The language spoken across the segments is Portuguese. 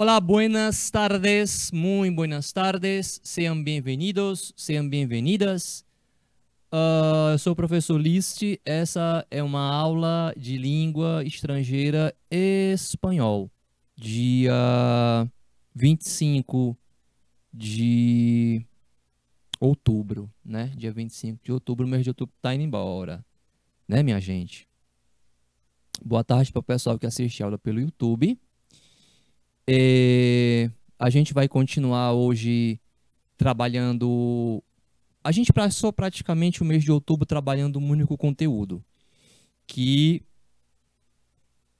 Hola, buenas tardes, muy buenas tardes, sean bienvenidos, sean bienvenidas. Eu sou o professor List, essa é uma aula de língua estrangeira espanhol, dia 25 de outubro, né? Dia 25 de outubro, o mês de outubro tá indo embora, né, minha gente? Boa tarde para o pessoal que assiste a aula pelo YouTube. A gente vai continuar hoje trabalhando. A gente passou praticamente o mês de outubro trabalhando um único conteúdo, que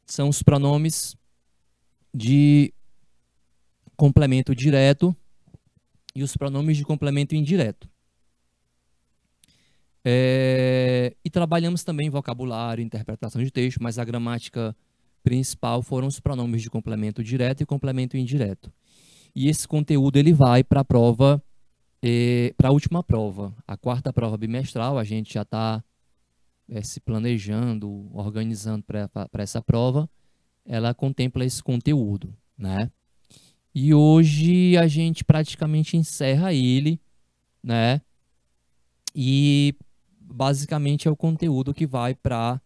são os pronomes de complemento direto e os pronomes de complemento indireto. E trabalhamos também vocabulário, interpretação de texto, mas a gramática principal foram os pronomes de complemento direto e complemento indireto. E esse conteúdo ele vai para a prova, para a última prova, a quarta prova bimestral. A gente já está se planejando, organizando para essa prova. Ela contempla esse conteúdo, né? E hoje a gente praticamente encerra ele, né? E basicamente é o conteúdo que vai para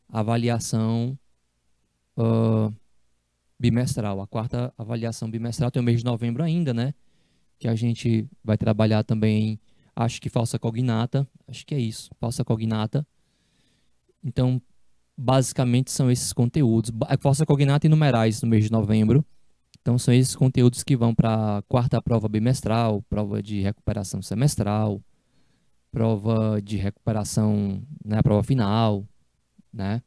avaliação bimestral. A quarta avaliação bimestral tem o mês de novembro ainda, né? Que a gente vai trabalhar também, acho que falsa cognata, acho que é isso, falsa cognata. Então, basicamente são esses conteúdos. Falsa cognata e numerais no mês de novembro. Então, são esses conteúdos que vão para a quarta prova bimestral, prova de recuperação semestral, prova de recuperação, né, prova final, né?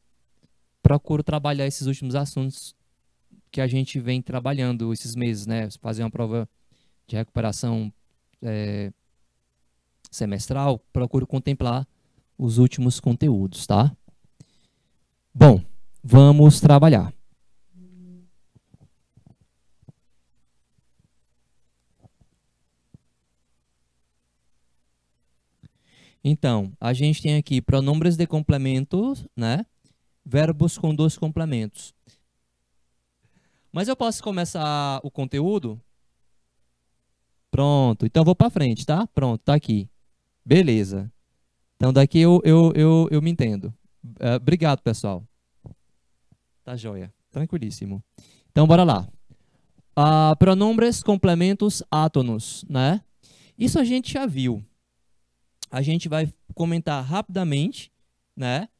Procuro trabalhar esses últimos assuntos que a gente vem trabalhando esses meses, né? Fazer uma prova de recuperação semestral, procuro contemplar os últimos conteúdos, tá? Bom, vamos trabalhar. Então, a gente tem aqui pronombres de complemento, né? Verbos com dois complementos. Mas eu posso começar o conteúdo? Pronto, então vou para frente, tá? Pronto, tá aqui. Beleza. Então daqui eu me entendo. Obrigado, pessoal. Tá joia. Tranquilíssimo. Então bora lá. Pronombres complementos átonos, né? Isso a gente já viu. A gente vai comentar rapidamente, né?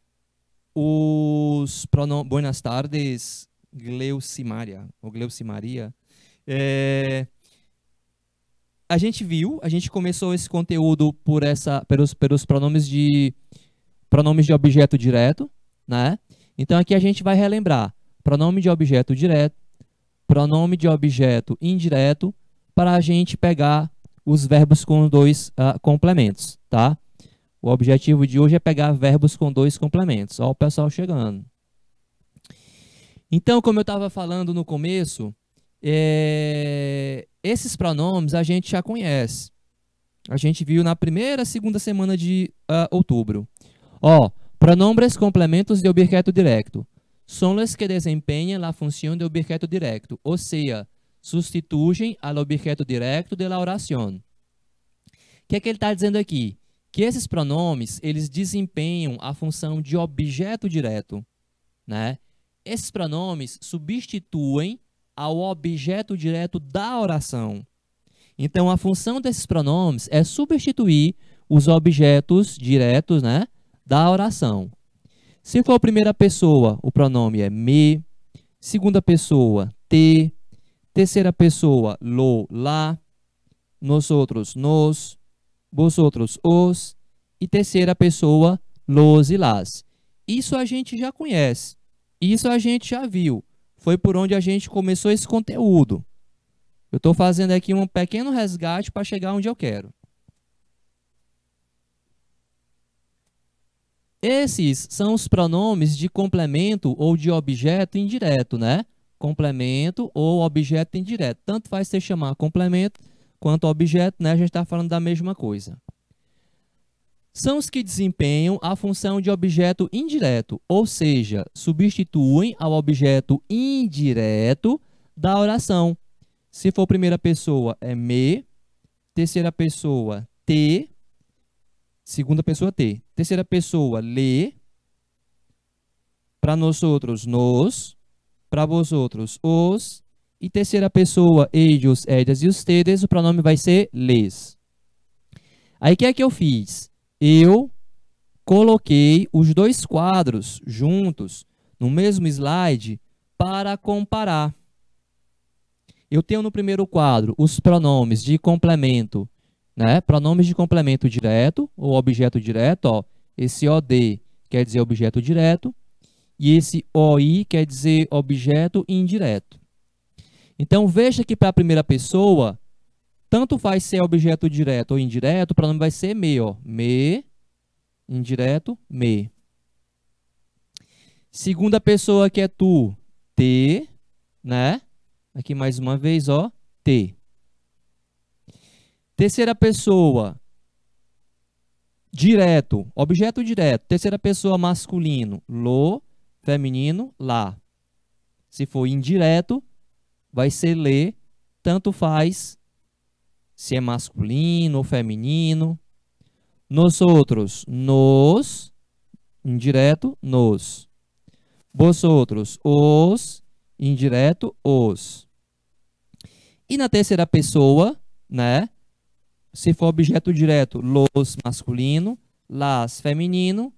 Os pronombres. Buenas tardes, Gleucimaria, ou Gleucimaria. A gente viu, a gente começou esse conteúdo pelos pronomes de objeto direto, né? Então aqui a gente vai relembrar pronome de objeto direto, pronome de objeto indireto, para a gente pegar os verbos com dois complementos, tá? O objetivo de hoje é pegar verbos com dois complementos. Ó o pessoal chegando. Então, como eu estava falando no começo, esses pronomes a gente já conhece. A gente viu na primeira, segunda semana de outubro. Ó, pronombres complementos de objeto directo. Son los que desempeñan la función de objeto directo, o sea, sustituyen al objeto directo de la oración. O que é que ele está dizendo aqui? Que esses pronomes, eles desempenham a função de objeto direto, né? Esses pronomes substituem ao objeto direto da oração. Então, a função desses pronomes é substituir os objetos diretos, né, da oração. Se for a primeira pessoa, o pronome é me. Segunda pessoa, te. Terceira pessoa, lo, la. Nosotros, nos. Vosotros, os. E terceira pessoa, los e las. Isso a gente já conhece. Isso a gente já viu. Foi por onde a gente começou esse conteúdo. Eu estou fazendo aqui um pequeno resgate para chegar onde eu quero. Esses são os pronomes de complemento ou de objeto indireto, né? Complemento ou objeto indireto. Tanto faz você chamar complemento quanto objeto, né? A gente está falando da mesma coisa. são os que desempenham a função de objeto indireto, ou seja, substituem ao objeto indireto da oração. Se for primeira pessoa, é me, terceira pessoa, te, segunda pessoa, te. Terceira pessoa, lê, para nós outros, nos, para vós outros, os, e terceira pessoa, eles, elas e os tedes, o pronome vai ser les. Aí o que é que eu fiz? Eu coloquei os dois quadros juntos no mesmo slide para comparar. Eu tenho no primeiro quadro os pronomes de complemento, né? Pronomes de complemento direto ou objeto direto, ó. Esse OD quer dizer objeto direto e esse OI quer dizer objeto indireto. Então veja que para a primeira pessoa, tanto faz ser objeto direto ou indireto, o pronome vai ser me, ó. Me, indireto, me. Segunda pessoa que é tu, te, né? Aqui mais uma vez, ó, te. Terceira pessoa, direto, objeto direto. Terceira pessoa masculino, lo, feminino, lá. Se for indireto, vai ser lê, tanto faz se é masculino ou feminino. Nós outros, nos, indireto, nos. Vós outros, os, indireto, os. E na terceira pessoa, né? Se for objeto direto, los, masculino, las, feminino.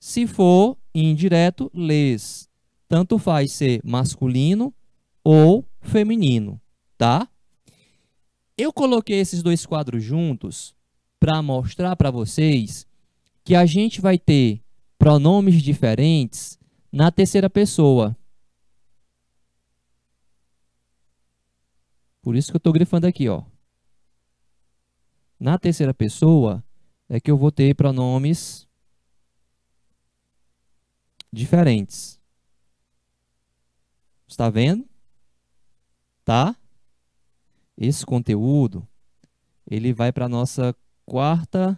Se for indireto, les. Tanto faz ser masculino ou feminino, tá? Eu coloquei esses dois quadros juntos para mostrar para vocês que a gente vai ter pronomes diferentes na terceira pessoa. Por isso que eu estou grifando aqui, ó. Na terceira pessoa é que eu vou ter pronomes diferentes. Está vendo? Tá? Esse conteúdo, ele vai para a nossa quarta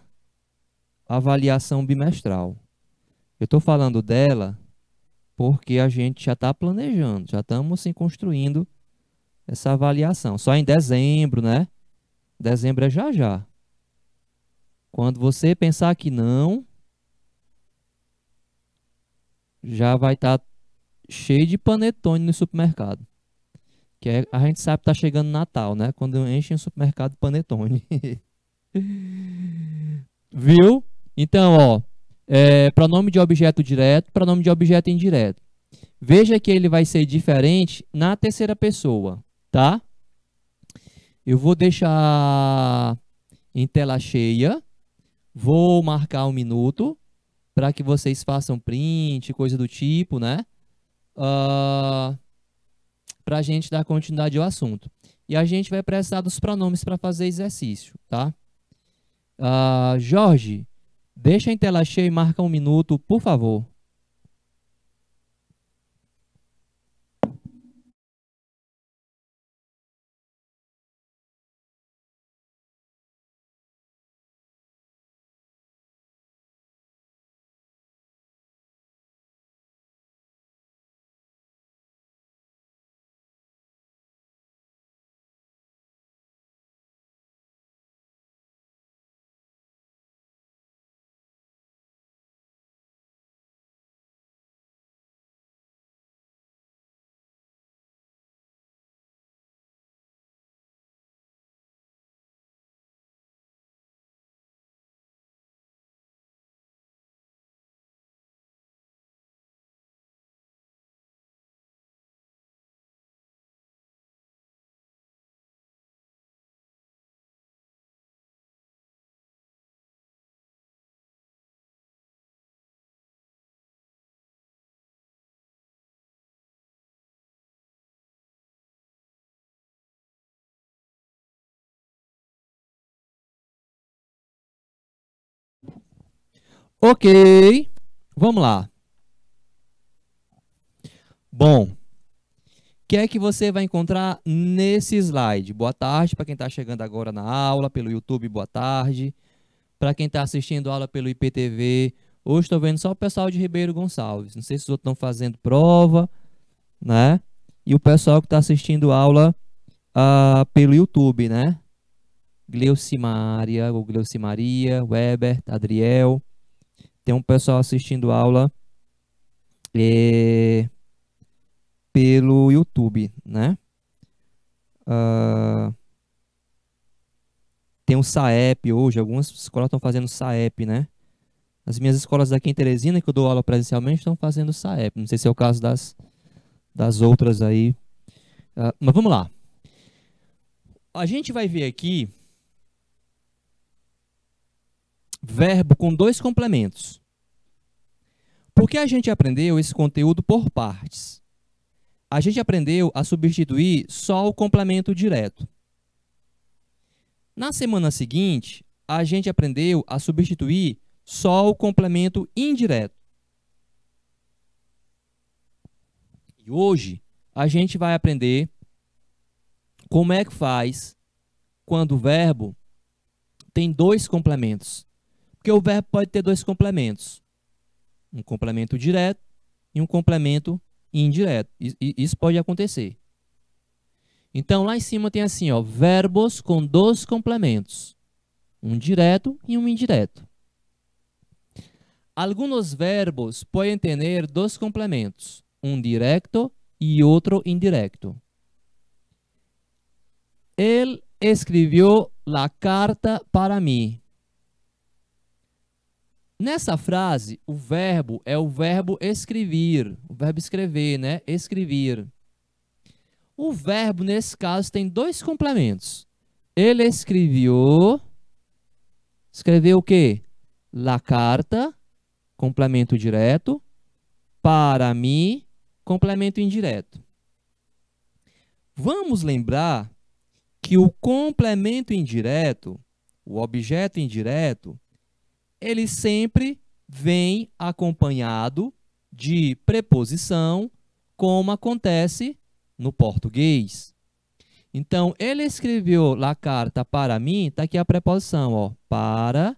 avaliação bimestral. Eu estou falando dela porque a gente já está planejando, já estamos assim, construindo essa avaliação. Só em dezembro, né? Dezembro é já já. Quando você pensar que não, já vai estar cheio de panetone no supermercado. Que a gente sabe que está chegando Natal, né? Quando enchem o supermercado de panetone. Viu? Então, ó, pronome de objeto direto, pronome de objeto indireto. Veja que ele vai ser diferente na terceira pessoa, tá? Eu vou deixar em tela cheia, vou marcar 1 minuto para que vocês façam print, coisa do tipo, né? Para a gente dar continuidade ao assunto. E a gente vai precisar dos pronomes para fazer exercício, tá? Jorge, deixa em tela cheia e marca 1 minuto, por favor. Ok, vamos lá. Bom, o que é que você vai encontrar nesse slide? Boa tarde para quem está chegando agora na aula, pelo YouTube, boa tarde. Para quem está assistindo aula pelo IPTV, hoje estou vendo só o pessoal de Ribeiro Gonçalves. Não sei se os outros estão fazendo prova, né? E o pessoal que está assistindo aula pelo YouTube, né? Gleucimária, ou Gleucimaria, Weber, Adriel. Tem um pessoal assistindo aula pelo YouTube, né? Tem o SAEP hoje, algumas escolas estão fazendo SAEP, né? As minhas escolas daqui em Teresina, que eu dou aula presencialmente, estão fazendo SAEP. Não sei se é o caso das outras aí. Mas vamos lá. A gente vai ver aqui verbo com dois complementos. Porque a gente aprendeu esse conteúdo por partes. A gente aprendeu a substituir só o complemento direto. Na semana seguinte, a gente aprendeu a substituir só o complemento indireto. E hoje, a gente vai aprender como é que faz quando o verbo tem dois complementos. Porque o verbo pode ter dois complementos. Um complemento direto e um complemento indireto. Isso pode acontecer. Então, lá em cima tem assim, ó, verbos com dois complementos. Um direto e um indireto. Alguns verbos podem ter dois complementos. Um direto e outro indireto. Ele escreveu a carta para mim. Nessa frase, o verbo é o verbo escrever. O verbo escrever, né? Escrever. O verbo, nesse caso, tem dois complementos. Ele escreveu o quê? La carta, complemento direto. Para mim, complemento indireto. Vamos lembrar que o complemento indireto, o objeto indireto, ele sempre vem acompanhado de preposição, como acontece no português. Então, ele escreveu a carta para mim, está aqui a preposição, ó, para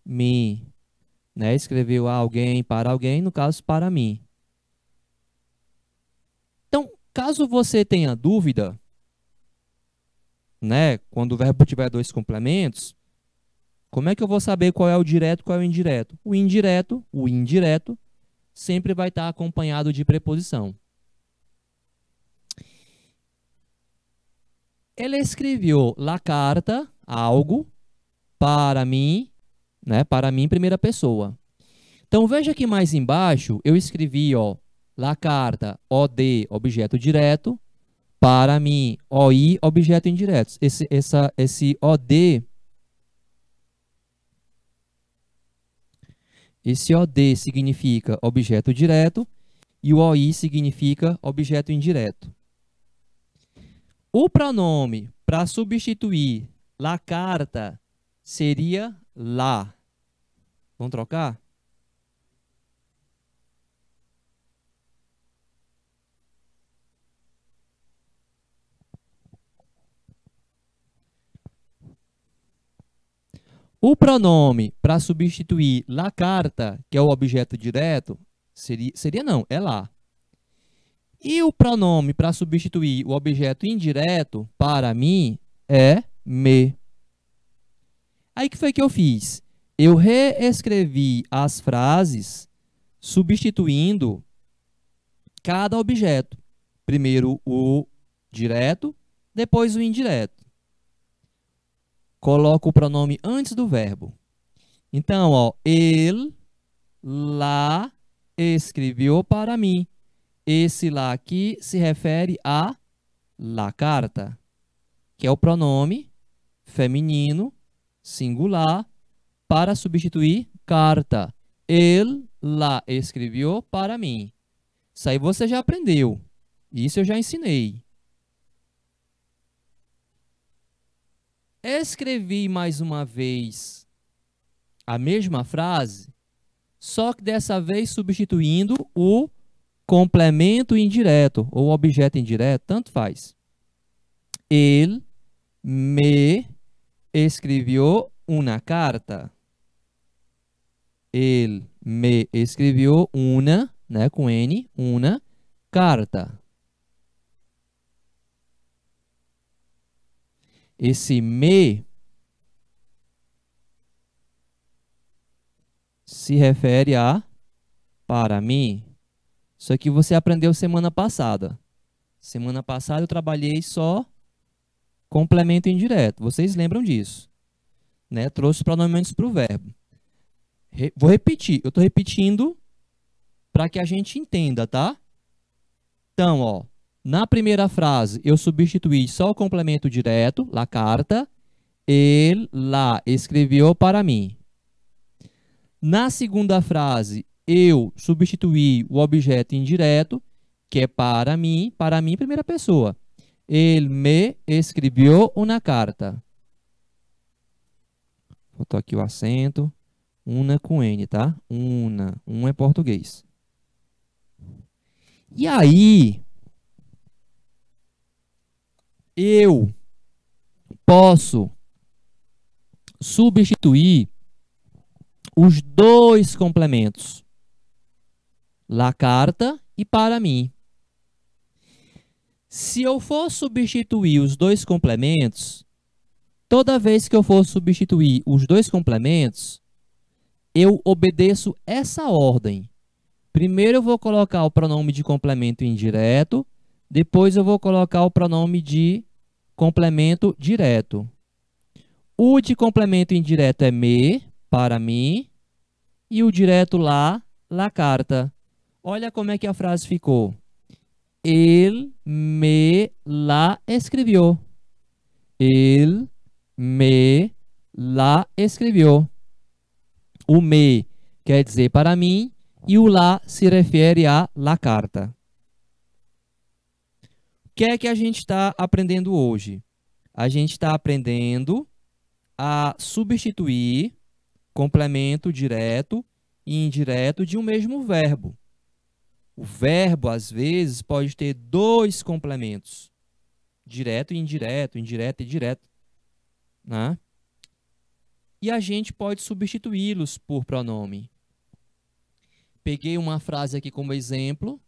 mim. Né? Escreveu a alguém, para alguém, no caso, para mim. Então, caso você tenha dúvida, né, quando o verbo tiver dois complementos, como é que eu vou saber qual é o direto e qual é o indireto? O indireto, sempre vai estar acompanhado de preposição. Ele escreveu la carta, algo, para mim, né? Para mim, primeira pessoa. Então, veja aqui mais embaixo, eu escrevi, ó, la carta, OD, objeto direto, para mim, OI, objeto indireto. Esse OD significa objeto direto e o OI significa objeto indireto. O pronome para substituir la carta seria la. Vamos trocar? O pronome para substituir la carta, que é o objeto direto, seria não, é lá. E o pronome para substituir o objeto indireto, para mim, é me. Aí o que foi que eu fiz? Eu reescrevi as frases substituindo cada objeto. Primeiro o direto, depois o indireto. Coloco o pronome antes do verbo. Então, ó, ele lá escreveu para mim. Esse lá aqui se refere a la carta, que é o pronome feminino singular para substituir carta. Ele lá escreveu para mim. Isso aí você já aprendeu. Isso eu já ensinei. Escrevi mais uma vez a mesma frase, só que dessa vez substituindo o complemento indireto ou objeto indireto, tanto faz. Ele me escreveu uma carta. Ele me escreveu una, né, com N, una carta. Esse me se refere a para mim. Isso aqui você aprendeu semana passada. Semana passada eu trabalhei só complemento indireto. Vocês lembram disso, né? Trouxe os pronomes para o verbo. Vou repetir. Eu estou repetindo para que a gente entenda, tá? Então, ó, na primeira frase eu substituí só o complemento direto, la carta. Ele lá escreveu para mim. Na segunda frase, eu substituí o objeto indireto, que é para mim, primeira pessoa. Ele me escreveu uma carta. Botou aqui o acento. Una com N, tá? Una. Um é português. E aí, eu posso substituir os dois complementos. La carta e para mim. Se eu for substituir os dois complementos, toda vez que eu for substituir os dois complementos, eu obedeço essa ordem. Primeiro eu vou colocar o pronome de complemento indireto, depois eu vou colocar o pronome de complemento direto. O de complemento indireto é me, para mim, e o direto lá, la carta. Olha como é que a frase ficou. Ele me la escreveu. Ele me la escreveu. O me quer dizer para mim e o lá se refere a la carta. O que é que a gente está aprendendo hoje? A gente está aprendendo a substituir complemento direto e indireto de um mesmo verbo. O verbo, às vezes, pode ter dois complementos. Direto e indireto, indireto e direto. Né? E a gente pode substituí-los por pronome. Peguei uma frase aqui como exemplo.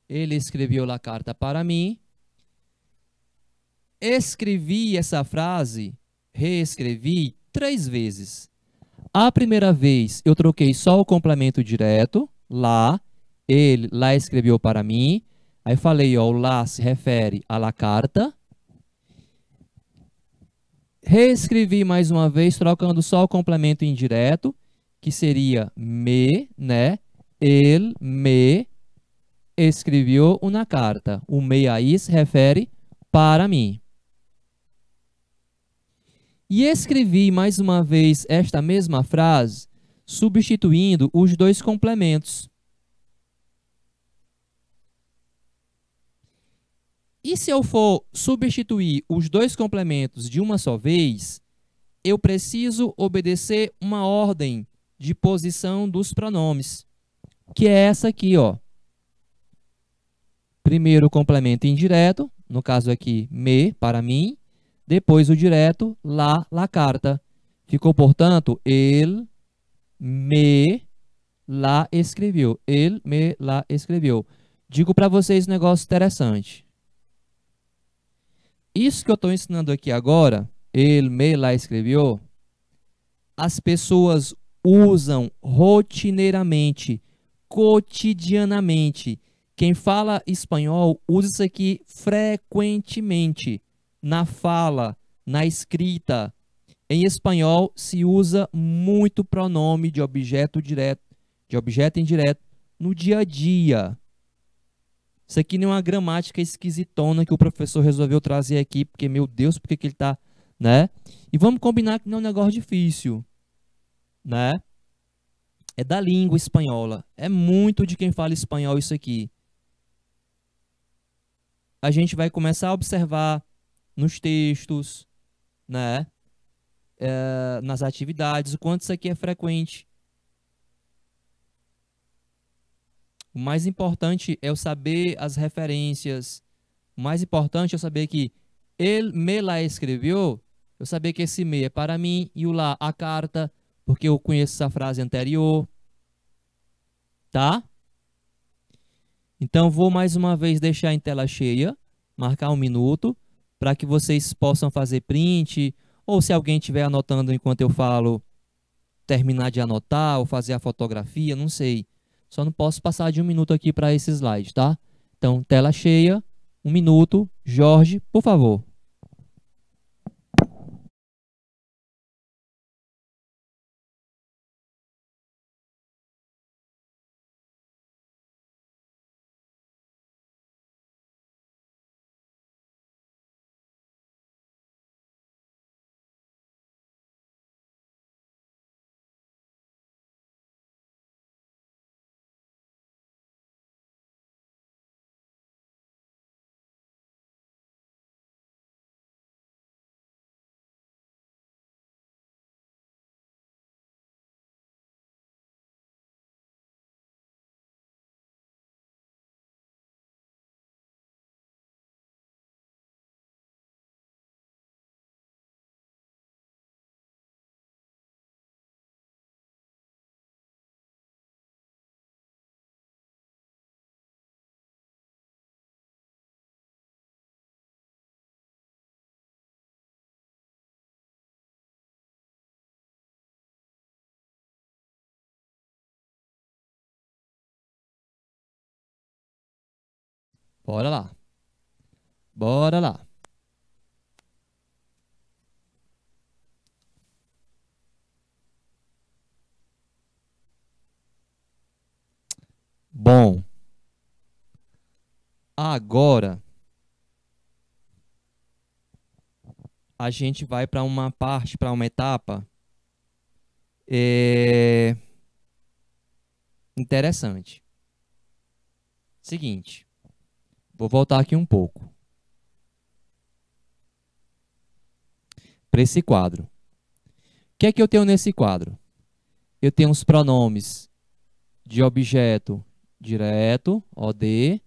Ele escreveu a carta para mim. Escrevi essa frase, reescrevi 3 vezes. A primeira vez eu troquei só o complemento direto, lá. Ele lá escreveu para mim. Aí falei, ó, o lá se refere a la carta. Reescrevi mais uma vez, trocando só o complemento indireto, que seria me, né? Ele me escreveu uma carta. O me aí se refere para mim. E escrevi mais uma vez esta mesma frase, substituindo os dois complementos. E se eu for substituir os dois complementos de uma só vez, eu preciso obedecer uma ordem de posição dos pronomes, que é essa aqui, ó. Primeiro o complemento indireto, no caso aqui, me, para mim. Depois o direto, lá, la carta. Ficou, portanto, ele me lá escreveu. Ele me lá escreveu. Digo para vocês um negócio interessante. Isso que eu estou ensinando aqui agora, ele me lá escreveu, as pessoas usam rotineiramente, cotidianamente. Quem fala espanhol usa isso aqui frequentemente. Na fala, na escrita. Em espanhol se usa muito pronome de objeto direto, de objeto indireto no dia a dia. Isso aqui não é uma gramática esquisitona que o professor resolveu trazer aqui, porque, meu Deus, por que ele está, né? E vamos combinar que não é um negócio difícil, né? É da língua espanhola. É muito de quem fala espanhol isso aqui. A gente vai começar a observar nos textos, né? Nas atividades, o quanto isso aqui é frequente. O mais importante é eu saber as referências. O mais importante é eu saber que ele me lá escreveu, eu saber que esse me é para mim e o lá a carta, porque eu conheço essa frase anterior. tá? Então, vou mais uma vez deixar em tela cheia, marcar 1 minuto, para que vocês possam fazer print, ou se alguém estiver anotando enquanto eu falo, terminar de anotar ou fazer a fotografia, não sei. Só não posso passar de 1 minuto aqui para esse slide, tá? Então, tela cheia, 1 minuto. Jorge, por favor. Bora lá. Bora lá. Bom, agora a gente vai para uma parte, para uma etapa interessante. Seguinte, vou voltar aqui um pouco para esse quadro. O que é que eu tenho nesse quadro? Eu tenho os pronomes de objeto direto, OD,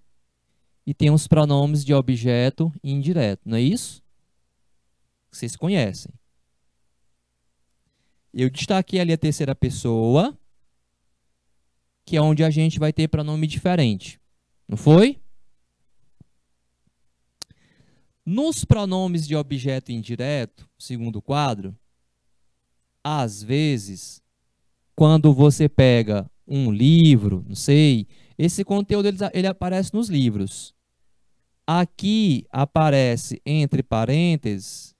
e tenho os pronomes de objeto indireto, não é isso? Vocês conhecem. Eu destaquei ali a terceira pessoa, que é onde a gente vai ter pronome diferente. Não foi? Nos pronomes de objeto indireto, segundo quadro, às vezes, quando você pega um livro, não sei, esse conteúdo ele aparece nos livros. Aqui aparece entre parênteses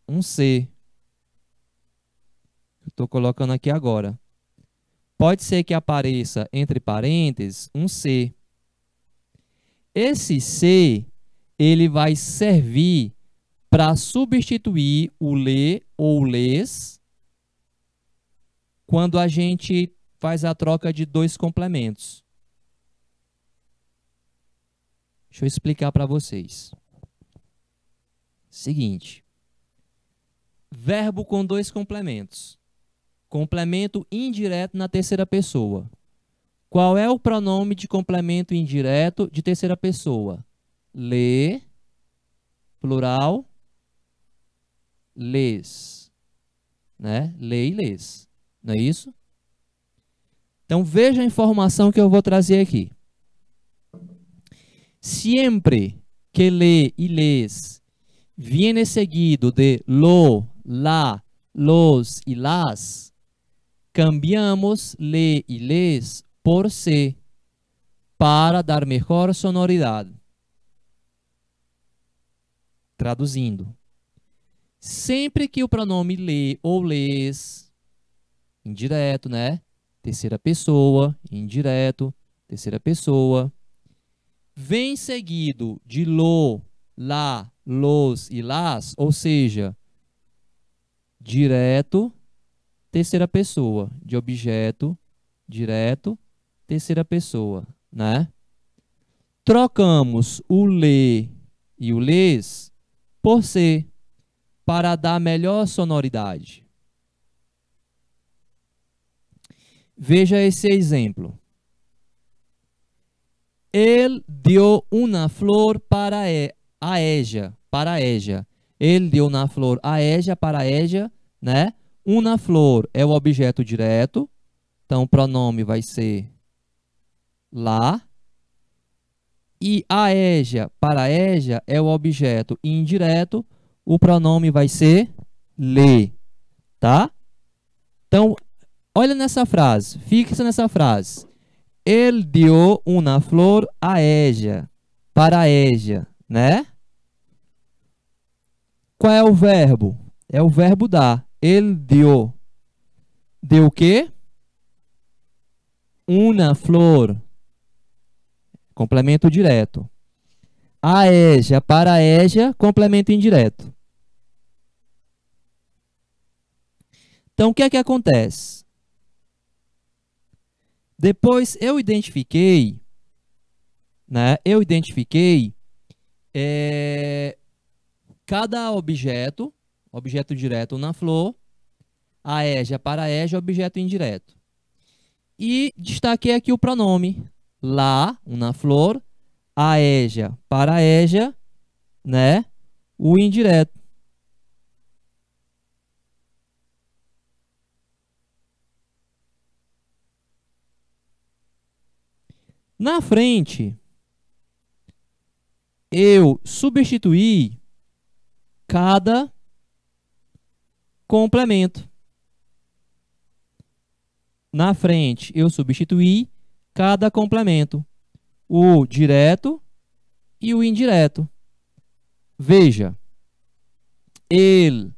um C. Estou colocando aqui agora. Pode ser que apareça entre parênteses um C. Esse C, ele vai servir para substituir o lê ou lês quando a gente faz a troca de dois complementos. Deixa eu explicar para vocês. Seguinte. Verbo com dois complementos. Complemento indireto na terceira pessoa. Qual é o pronome de complemento indireto de terceira pessoa? Lê, plural, lês. Né? Lê e lês. Não é isso? Então, veja a informação que eu vou trazer aqui. Siempre que lê e lês viene seguido de lo, la, los y las, cambiamos le y les por se para dar mejor sonoridade. Traduzindo. Sempre que o pronome lê ou lês, indireto, né? Terceira pessoa, indireto, terceira pessoa, vem seguido de lo, la, los e las, ou seja, direto, terceira pessoa, de objeto, direto, terceira pessoa, né? Trocamos o lê e o lês por se, para dar melhor sonoridade. Veja esse exemplo. Ele deu uma flor para a Égia. Ele deu uma flor a Égia, para a Égia, né? Uma flor é o objeto direto, então o pronome vai ser lá. E aeja, para eja, é o objeto indireto. O pronome vai ser le, tá? Então, olha nessa frase, fixa nessa frase. Ele deu uma flor a ella, para ella, né? Qual é o verbo? É o verbo dar. Ele deu. Deu o quê? Una flor. Complemento direto. A ella, para ella, complemento indireto. Então, o que é que acontece? Depois eu identifiquei, né? Eu identifiquei cada objeto, objeto direto na flor, a eja para eja, objeto indireto. E destaquei aqui o pronome lá, na flor, a eja para eja, né? O indireto. Na frente, eu substituí cada complemento. Na frente, eu substituí cada complemento. O direto e o indireto. Veja, ele,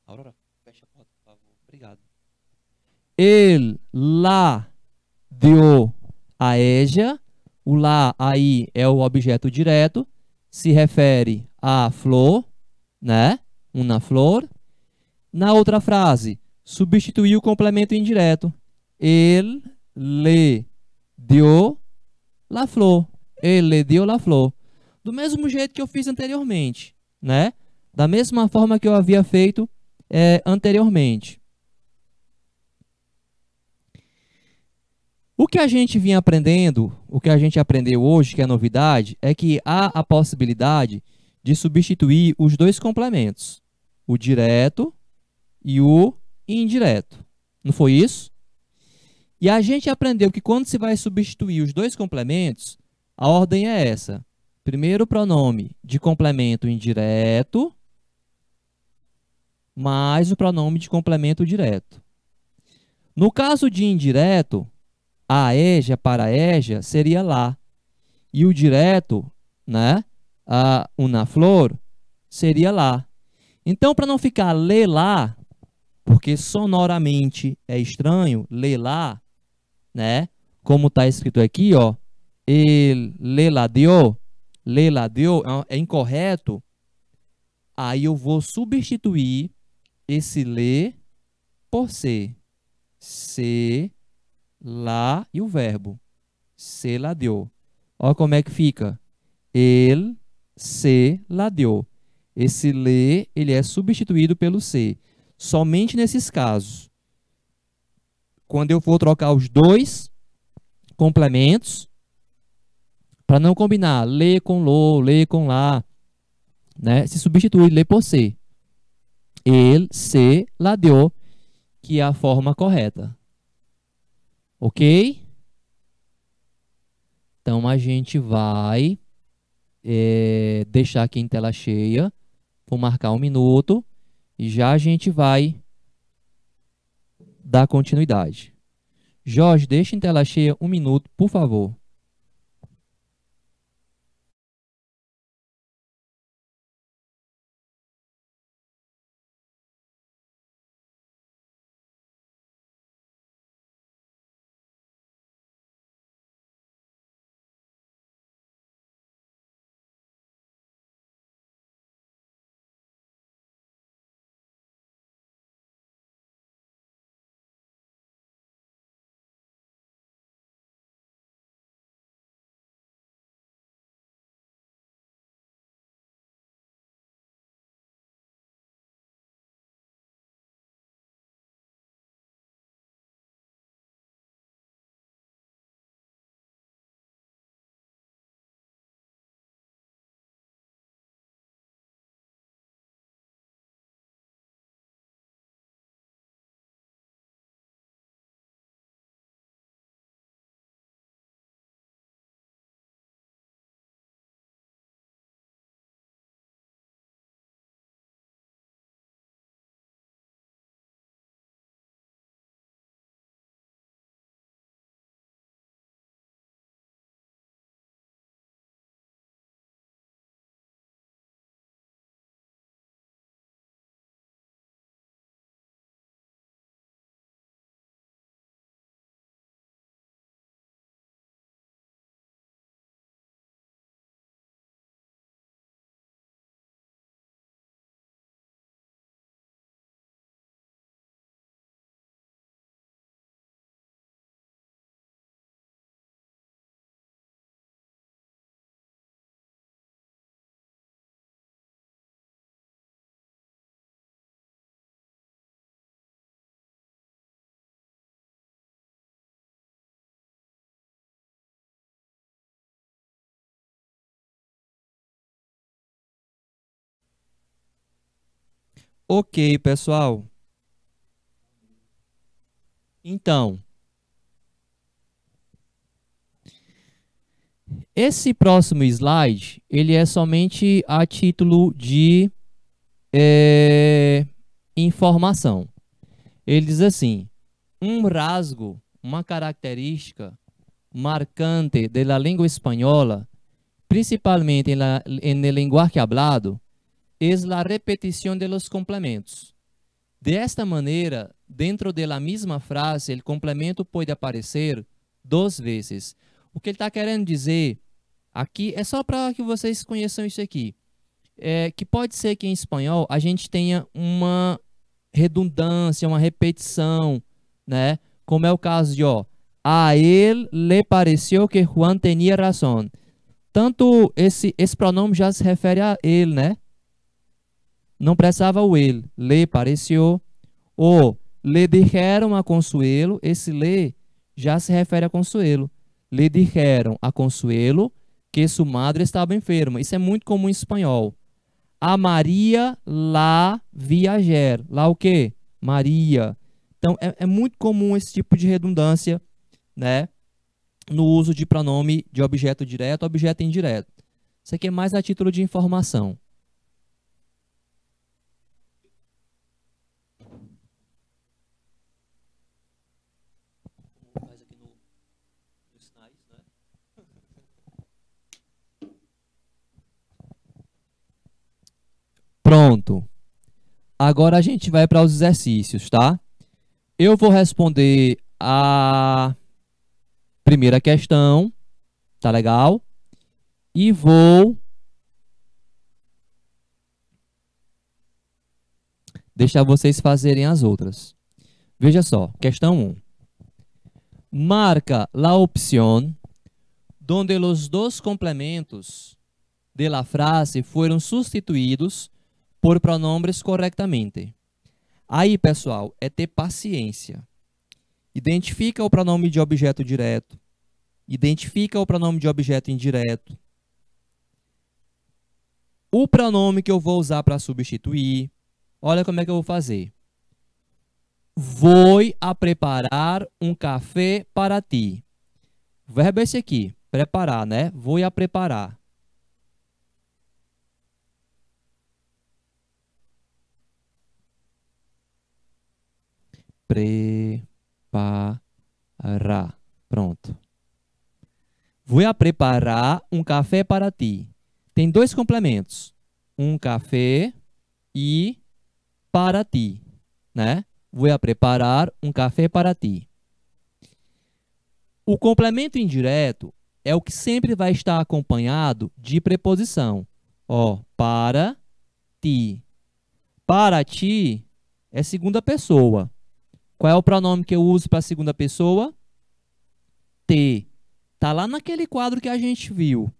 Aurora, fecha a porta, por favor. Obrigado. Ele lá deu a eja. O lá aí é o objeto direto, se refere à flor, né? Uma flor. Na outra frase, substituiu o complemento indireto. Ele le deu la flor. Ele le deu la flor. Do mesmo jeito que eu fiz anteriormente, né? Da mesma forma que eu havia feito anteriormente. O que a gente vinha aprendendo, o que a gente aprendeu hoje, que é novidade, é que há a possibilidade de substituir os dois complementos, o direto e o indireto. Não foi isso? E a gente aprendeu que quando se vai substituir os dois complementos, a ordem é essa. Primeiro o pronome de complemento indireto, mais o pronome de complemento direto. No caso de indireto, a eja para eja seria lá. E o direto, né, a una flor, seria lá. Então, para não ficar lê lá, porque sonoramente é estranho, lê lá, né? Como está escrito aqui, ó, ele lê lá deu, é incorreto. Aí eu vou substituir esse lê por se. Se, lá e o verbo. Se la deu. Olha como é que fica. Ele se la deu. Esse le, ele é substituído pelo se. Somente nesses casos. Quando eu for trocar os dois complementos, para não combinar le com lo, le com lá, né? Se substitui le por se. Ele se la deu, que é a forma correta. Ok? Então a gente vai deixar aqui em tela cheia. Vou marcar 1 minuto e já a gente vai dar continuidade. Jorge, deixa em tela cheia 1 minuto, por favor. Ok, pessoal. Então, esse próximo slide, ele é somente a título de informação. Ele diz assim, um rasgo, uma característica marcante da língua espanhola, principalmente en el lenguaje hablado, es la repetición de los complementos. De esta maneira, dentro da mesma frase, o complemento pode aparecer duas vezes. O que ele está querendo dizer aqui é só para que vocês conheçam isso aqui. É que pode ser que em espanhol a gente tenha uma redundância, uma repetição, né? Como é o caso de, ó, a ele le pareceu que Juan tinha razão. Tanto esse pronome já se refere a ele, né? Não precisava o ele. Le pareceu. Ou le dijeron a Consuelo. Esse le já se refere a Consuelo. Le dijeron a Consuelo que sua madre estava enferma. Isso é muito comum em espanhol. A Maria la viajar. Lá o quê? Maria. Então, é muito comum esse tipo de redundância, né? No uso de pronome de objeto direto, objeto indireto. Isso aqui é mais a título de informação. Pronto. Agora a gente vai para os exercícios, tá? Eu vou responder a primeira questão, tá legal? E vou deixar vocês fazerem as outras. Veja só, questão 1. Marca la opción donde los dos complementos de la frase fueron sustituídos por pronombres correctamente. Aí, pessoal, é ter paciência. Identifica o pronome de objeto direto. Identifica o pronome de objeto indireto. O pronome que eu vou usar para substituir. Olha como é que eu vou fazer. Vou a preparar um café para ti. O verbo é esse aqui. Preparar, né? Vou a preparar. Preparar. Pronto. Vou a preparar um café para ti. Tem dois complementos. Um café e para ti, né? Vou a preparar um café para ti. O complemento indireto é o que sempre vai estar acompanhado de preposição. Ó, para ti. Para ti é segunda pessoa. Qual é o pronome que eu uso para a segunda pessoa? Te. Tá lá naquele quadro que a gente viu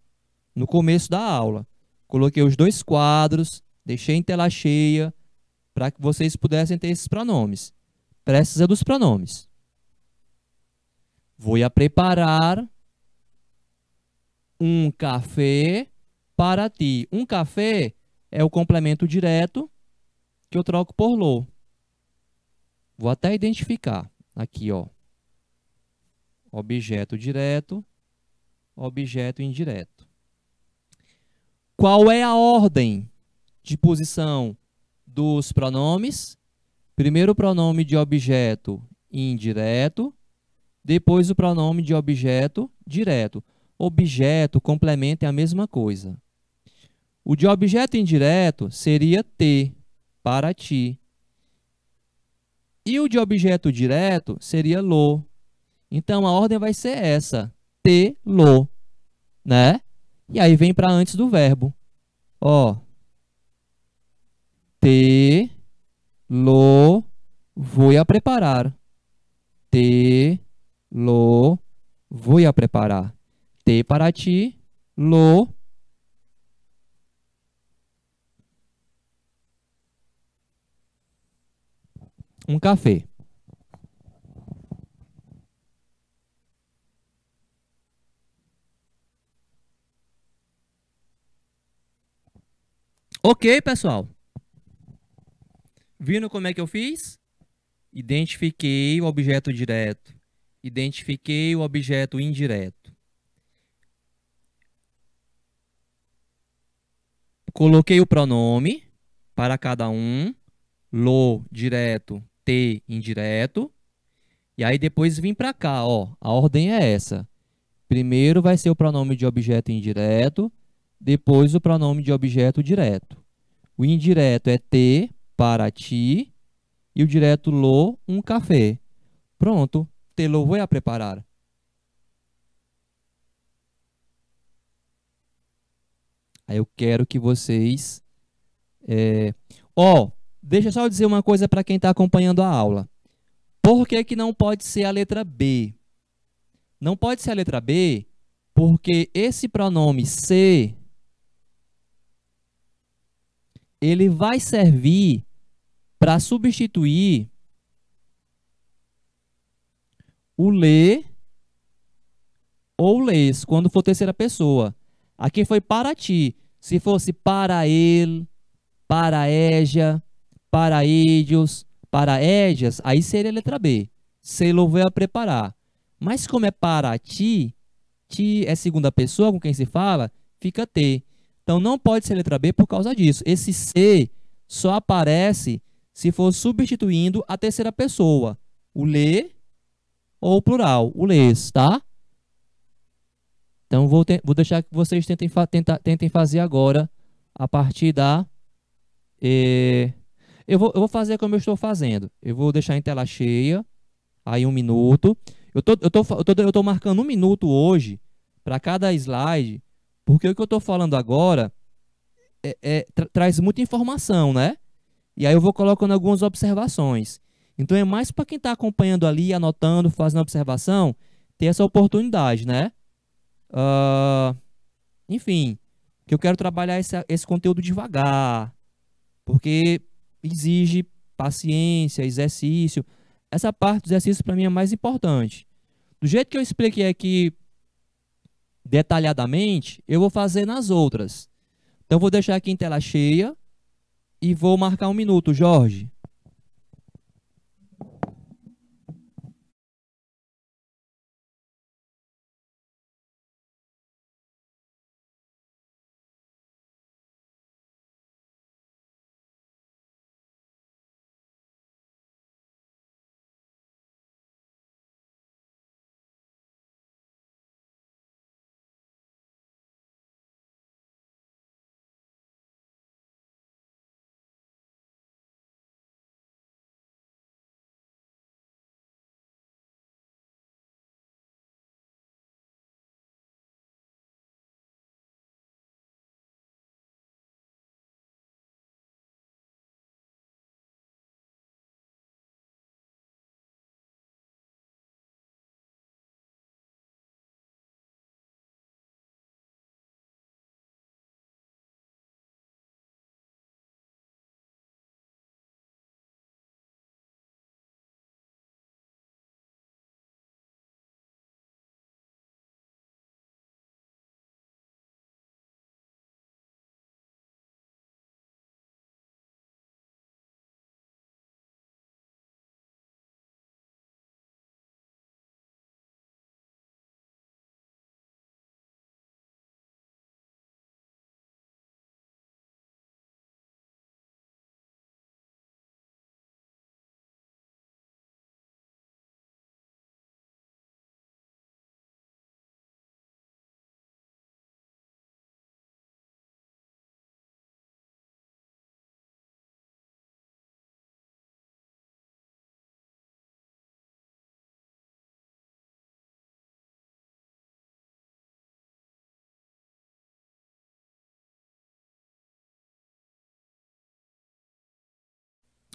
no começo da aula. Coloquei os dois quadros, deixei em tela cheia para que vocês pudessem ter esses pronomes. Precisa dos pronomes. Vou a preparar um café para ti. Um café é o complemento direto que eu troco por lo. Vou até identificar. Aqui, ó. Objeto direto, objeto indireto. Qual é a ordem de posição dos pronomes? Primeiro o pronome de objeto indireto, depois o pronome de objeto direto. Objeto, complemento é a mesma coisa. O de objeto indireto seria te, para ti. E o de objeto direto seria lo. Então, a ordem vai ser essa. Te, lo. Né? E aí vem para antes do verbo. Ó. Te, lo, vou a preparar. Te, lo, vou a preparar. Te para ti, lo. Um café. Ok, pessoal? Vindo como é que eu fiz? Identifiquei o objeto direto. Identifiquei o objeto indireto. Coloquei o pronome para cada um. Lo, direto. Te, indireto. E aí depois vim para cá, ó. A ordem é essa. Primeiro vai ser o pronome de objeto indireto, depois o pronome de objeto direto. O indireto é te, para ti, e o direto lo, um café. Pronto, te lo vou a preparar. Aí eu quero que vocês... Ó, deixa eu só dizer uma coisa para quem está acompanhando a aula. Por que que não pode ser a letra B? Não pode ser a letra B porque esse pronome se, ele vai servir para substituir o lê ou lês, quando for terceira pessoa. Aqui foi para ti. Se fosse para ele, para Égia, para Édios, para Édias, aí seria a letra B. Se lo vai a preparar. Mas como é para ti, ti é segunda pessoa com quem se fala, fica T. Então não pode ser letra B por causa disso. Esse C só aparece se for substituindo a terceira pessoa. O lê ou o plural, o lês, tá? Então vou deixar que vocês tentem fazer agora a partir da... eu vou fazer como eu estou fazendo. Eu vou deixar em tela cheia, aí 1 minuto. Eu tô marcando 1 minuto hoje para cada slide, porque o que eu estou falando agora traz muita informação, né? E aí eu vou colocando algumas observações. Então é mais para quem está acompanhando ali, anotando, fazendo observação, ter essa oportunidade, né? Enfim, que eu quero trabalhar esse conteúdo devagar, porque exige paciência, exercício. Essa parte do exercício para mim é mais importante. Do jeito que eu expliquei aqui detalhadamente, eu vou fazer nas outras. Então, eu vou deixar aqui em tela cheia e vou marcar 1 minuto, Jorge.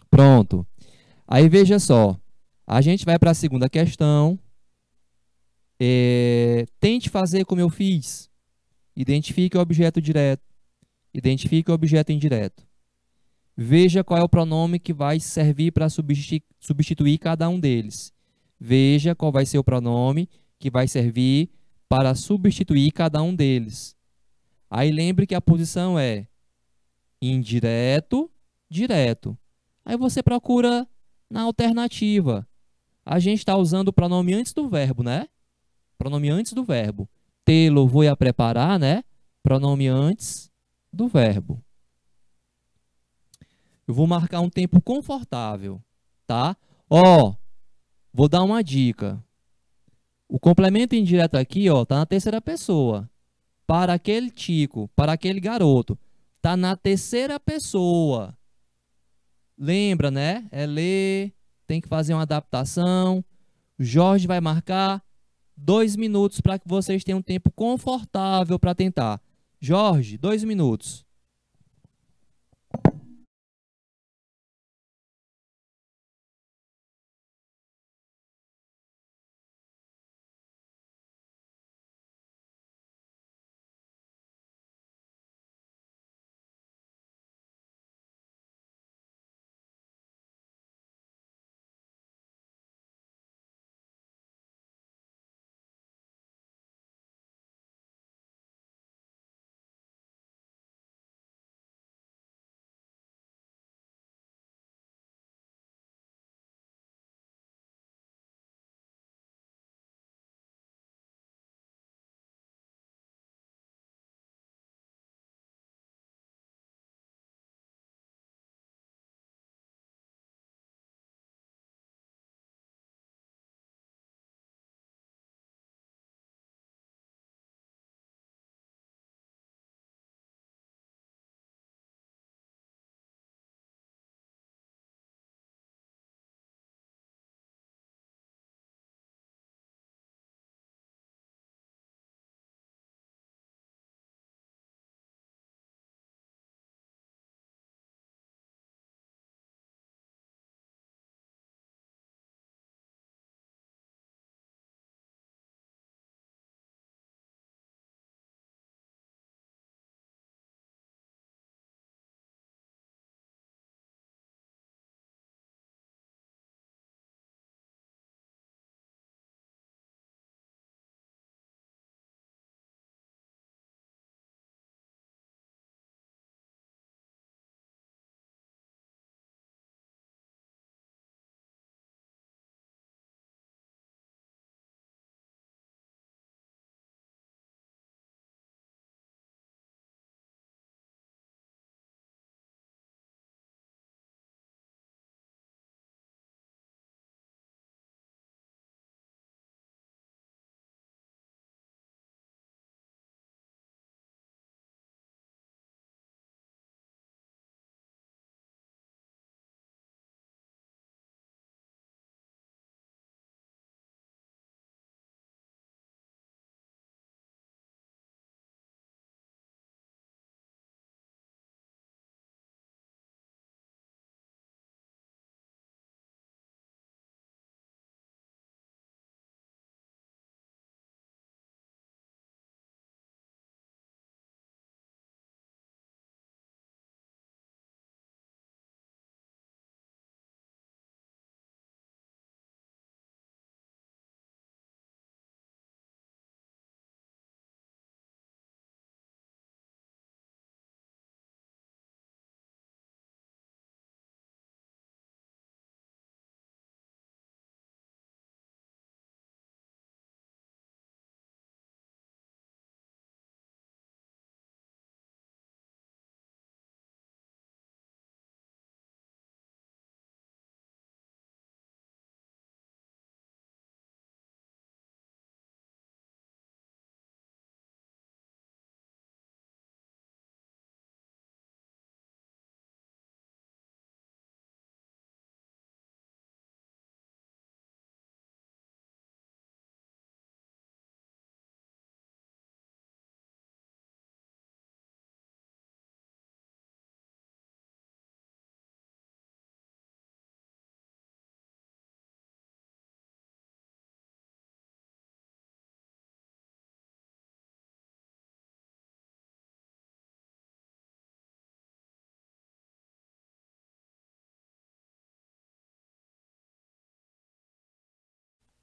Pronto. Aí veja só, a gente vai para a segunda questão. Tente fazer como eu fiz. Identifique o objeto direto. Identifique o objeto indireto. Veja qual é o pronome que vai servir para substituir cada um deles. Veja qual vai ser o pronome que vai servir para substituir cada um deles. Aí lembre que a posição é indireto, direto. Aí você procura na alternativa. A gente está usando o pronome antes do verbo, né? Pronome antes do verbo. Tê-lo, vou a preparar, né? Pronome antes do verbo. Eu vou marcar um tempo confortável, tá? Ó, vou dar uma dica. O complemento indireto aqui, ó, tá na terceira pessoa. Para aquele tico, para aquele garoto. Tá na terceira pessoa. Lembra, né? É ler, tem que fazer uma adaptação. O Jorge vai marcar 2 minutos para que vocês tenham um tempo confortável para tentar. Jorge, 2 minutos.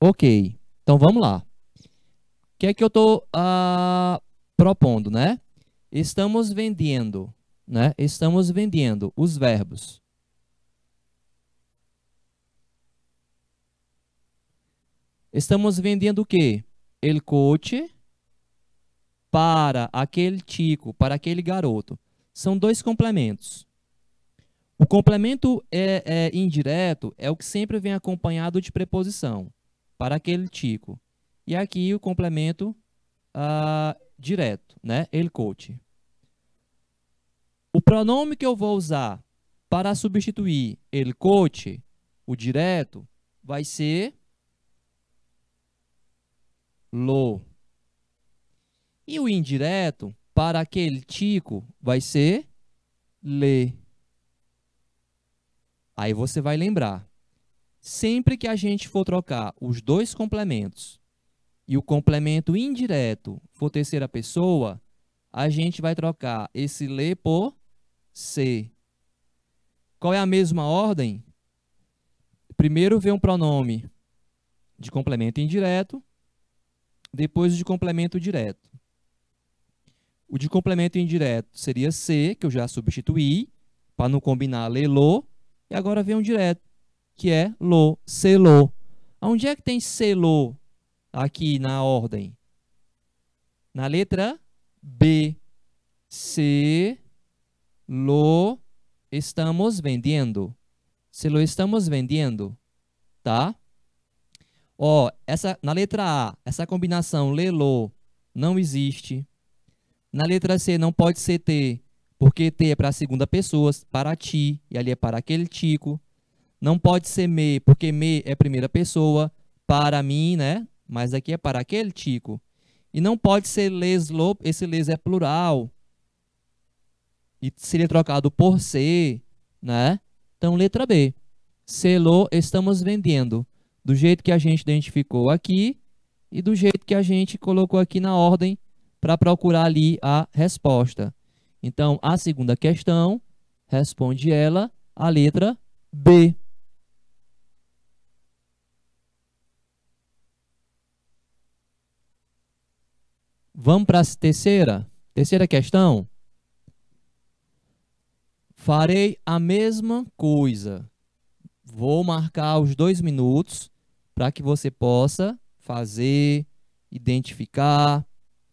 Ok, então vamos lá. O que é que eu estou propondo, né? Estamos vendendo, né? Estamos vendendo os verbos. Estamos vendendo o quê? El coche para aquele chico, para aquele garoto. São dois complementos. O complemento indireto é o que sempre vem acompanhado de preposição, para aquele chico. E aqui o complemento direto, né? El coche. O pronome que eu vou usar para substituir el coche, o direto, vai ser lo. E o indireto, para aquele chico, vai ser le. Aí você vai lembrar. Sempre que a gente for trocar os dois complementos e o complemento indireto for terceira pessoa, a gente vai trocar esse le por se. Qual é a mesma ordem? Primeiro vem um pronome de complemento indireto, depois o de complemento direto. O de complemento indireto seria se, que eu já substituí, para não combinar le, lo, e agora vem um direto, que é lo, se, lo. Onde é que tem se, lo aqui na ordem? Na letra B. Se lo estamos vendendo. Se lo estamos vendendo, tá? Ó, na letra A, essa combinação le-lo não existe. Na letra C não pode ser T, porque T é para a segunda pessoa, para ti, e ali é para aquele tico. Não pode ser me, porque me é primeira pessoa, para mim, né? Mas aqui é para aquele tico. E não pode ser les-lo, esse les é plural. E seria trocado por se, né? Então, letra B. Se-lo estamos vendendo. Do jeito que a gente identificou aqui e do jeito que a gente colocou aqui na ordem para procurar ali a resposta. Então, a segunda questão, responde ela a letra B. Vamos para a terceira? Terceira questão. Farei a mesma coisa. Vou marcar os 2 minutos para que você possa fazer, identificar,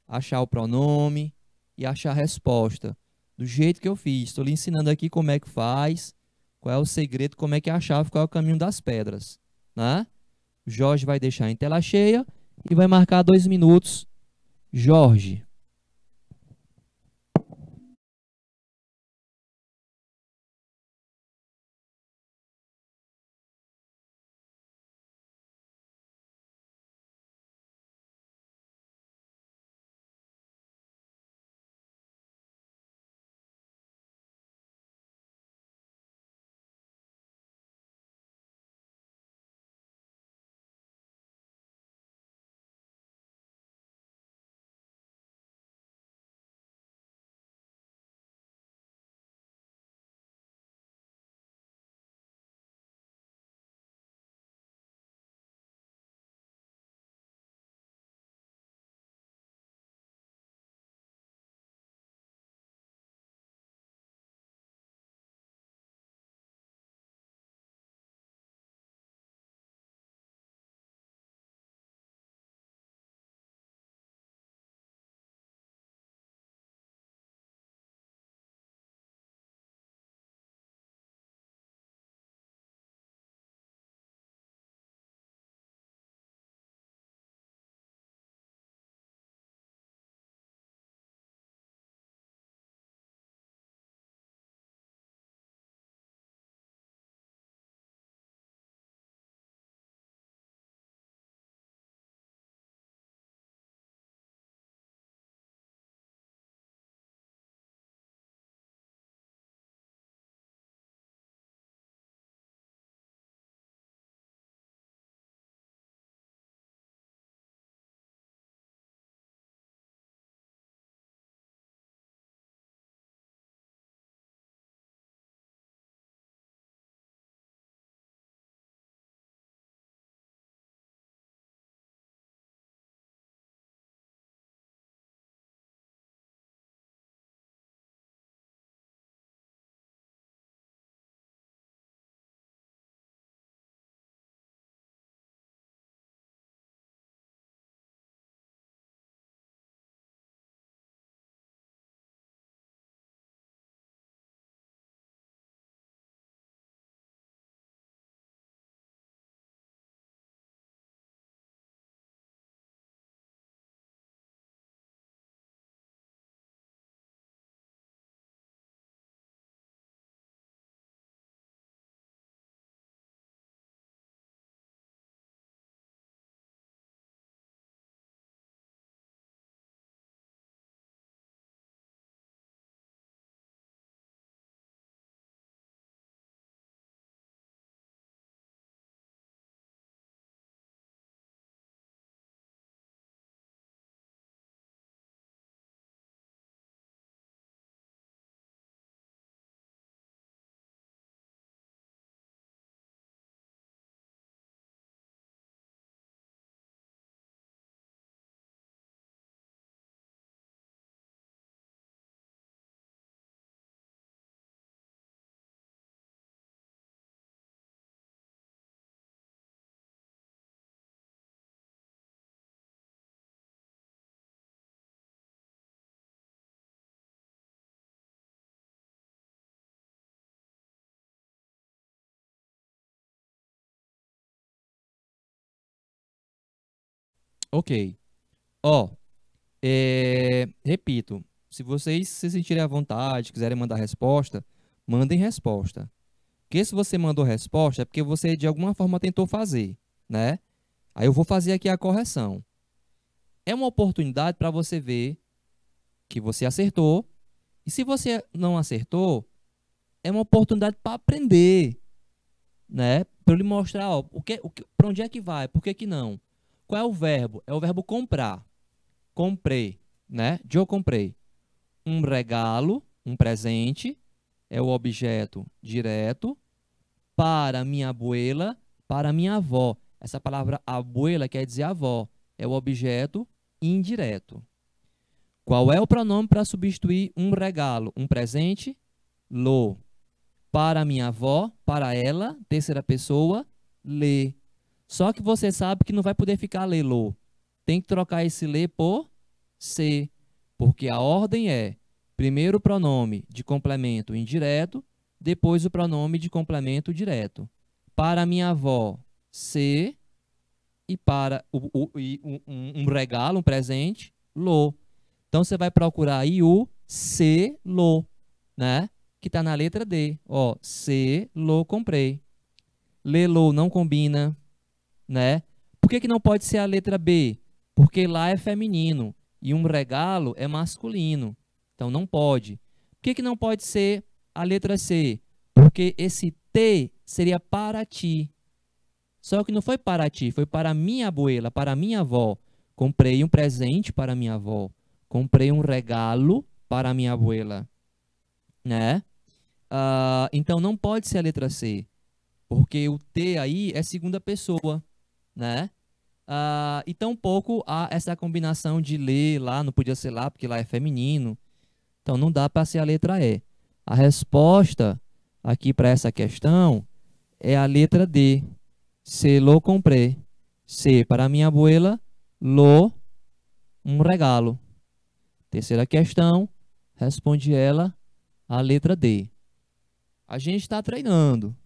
achar o pronome e achar a resposta. Do jeito que eu fiz. Estou lhe ensinando aqui como é que faz, qual é o segredo, como é que é a chave, qual é o caminho das pedras. Né? O Jorge vai deixar em tela cheia e vai marcar 2 minutos. Jorge. Ok. Ó, repito, se vocês se sentirem à vontade, quiserem mandar resposta, mandem resposta. Porque se você mandou resposta, é porque você de alguma forma tentou fazer, né? Aí eu vou fazer aqui a correção. É uma oportunidade para você ver que você acertou. E se você não acertou, é uma oportunidade para aprender, né? Para eu lhe mostrar, ó, para onde é que vai, por que que não? Qual é o verbo? É o verbo comprar. Comprei, né? Eu comprei. Um regalo, um presente, é o objeto direto. Para minha abuela, para minha avó. Essa palavra abuela quer dizer avó. É o objeto indireto. Qual é o pronome para substituir um regalo, um presente? Lo. Para minha avó, para ela, terceira pessoa, lê. Só que você sabe que não vai poder ficar lê, lo. Tem que trocar esse lê por se, porque a ordem é primeiro o pronome de complemento indireto, depois o pronome de complemento direto. Para minha avó, se, e para um regalo, um presente, lo. Então, você vai procurar aí o se, lo, né? Que está na letra D. Ó, se, lo, comprei. Lê, lo, não combina, né? Por que que não pode ser a letra B? Porque lá é feminino e um regalo é masculino. Então, não pode. Por que que não pode ser a letra C? Porque esse T seria para ti. Só que não foi para ti, foi para minha abuela, para minha avó. Comprei um presente para minha avó. Comprei um regalo para minha abuela, né? Então não pode ser a letra C, porque o T aí é segunda pessoa, né? E tampouco há essa combinação de ler lá, não podia ser lá, porque lá é feminino. Então não dá para ser a letra E. A resposta aqui para essa questão é a letra D. Se lo comprei. Se para minha abuela, lo um regalo. Terceira questão, responde ela a letra D. A gente está treinando.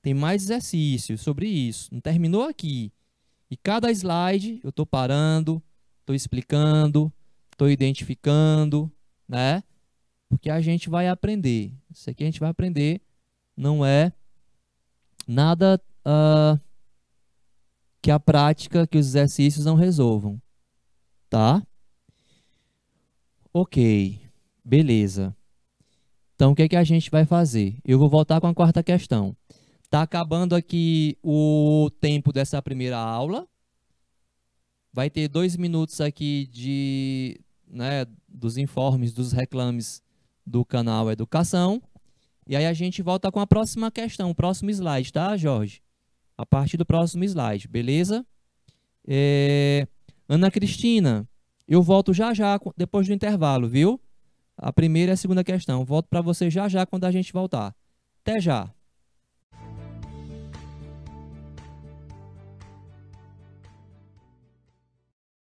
Tem mais exercícios sobre isso. Não terminou aqui. E cada slide eu estou parando, estou explicando, estou identificando, né? Porque a gente vai aprender. Isso aqui a gente vai aprender. Não é nada que a prática, que os exercícios não resolvam. Tá? Ok. Beleza. Então, o que é que a gente vai fazer? Eu vou voltar com a quarta questão. Está acabando aqui o tempo dessa primeira aula. Vai ter 2 minutos aqui dos informes, dos reclames do canal Educação. E aí a gente volta com a próxima questão, o próximo slide, tá, Jorge? A partir do próximo slide, beleza? Ana Cristina, eu volto já já, depois do intervalo, viu? A primeira e a segunda questão. Volto para você já já quando a gente voltar. Até já!